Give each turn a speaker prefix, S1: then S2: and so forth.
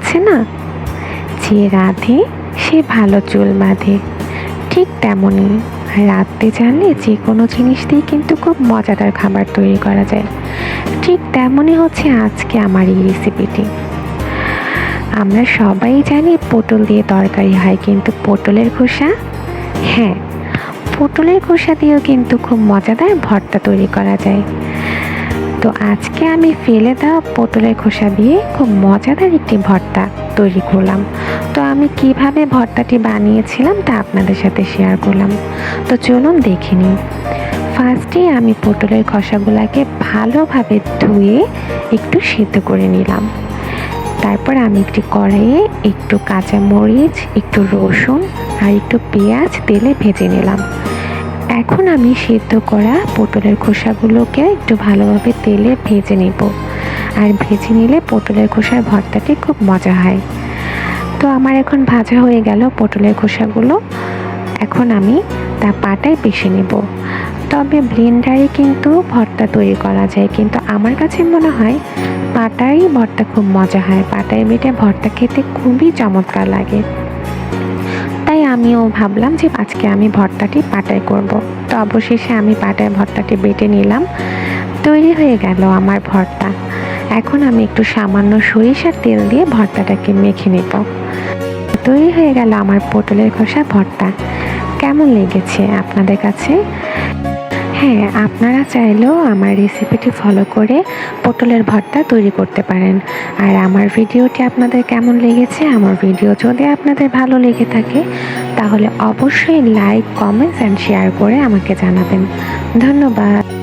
S1: আছে না, যে রাধে সে ভালো চুল বাঁধে, ঠিক তেমনই রাঁধতে জানলে যে কোনো জিনিস দিয়ে কিন্তু খুব মজাদার খাবার তৈরি করা যায়। ঠিক তেমনই হচ্ছে আজকে আমার এই রেসিপিটি। আমরা সবাই জানি পটল দিয়ে তরকারি হয়, কিন্তু পটলের খোসা, হ্যাঁ, পটলের খোসা দিয়েও কিন্তু খুব মজাদার ভর্তা তৈরি করা যায়। তো আজকে আমি ফেলে দেওয়া পটলের খোসা দিয়ে খুব মজাদার একটি ভর্তা তৈরি করলাম। তো আমি কিভাবে ভর্তাটি বানিয়েছিলাম তা আপনাদের সাথে শেয়ার করলাম। তো চলুন দেখে নিই। ফার্স্টে আমি পটলের খোসাগুলোকে ভালোভাবে ধুয়ে একটু সিদ্ধ করে নিলাম। তারপর আমি একটি কড়াইয়ে একটু কাঁচামরিচ, একটু রসুন আর একটু পেঁয়াজ তেলে ভেজে নিলাম। এখন আমি সিদ্ধ করা পটলের খোসাগুলোকে একটু ভালোভাবে তেলে ভেজে নেব। আর ভেজে নিলে পটলের খোসার ভর্তাটি খুব মজা হয়। তো আমার এখন ভাজা হয়ে গেল পটলের খোসাগুলো। এখন আমি তা পাটায় পিষে নেব। তবে ব্লেন্ডারে কিন্তু ভর্তা তৈরি করা যায়, কিন্তু আমার কাছে মনে হয় পাটায় ভর্তা খুব মজা হয়। পাটায় বেটে ভর্তা খেতে খুবই চমৎকার লাগে। তাই আমিও ভাবলাম যে আজকে আমি ভর্তাটি পাটায় করব। তো অবশেষে আমি পাটায় ভর্তাটি বেটে নিলাম। তৈরি হয়ে গেল আমার ভর্তা। এখন আমি একটু সামান্য সরিষার তেল দিয়ে ভর্তাটাকে মেখে নেব। তৈরি হয়ে গেল আমার পটলের খোসা ভর্তা। কেমন লেগেছে আপনাদের কাছে? হ্যাঁ, আপনারা চাইলেও আমার রেসিপিটি ফলো করে পটলের ভর্তা তৈরি করতে পারেন। আর আমার ভিডিওটি আপনাদের কেমন লেগেছে? আমার ভিডিও যদি আপনাদের ভালো লেগে থাকে তাহলে অবশ্যই লাইক, কমেন্টস অ্যান্ড শেয়ার করে আমাকে জানাবেন। ধন্যবাদ।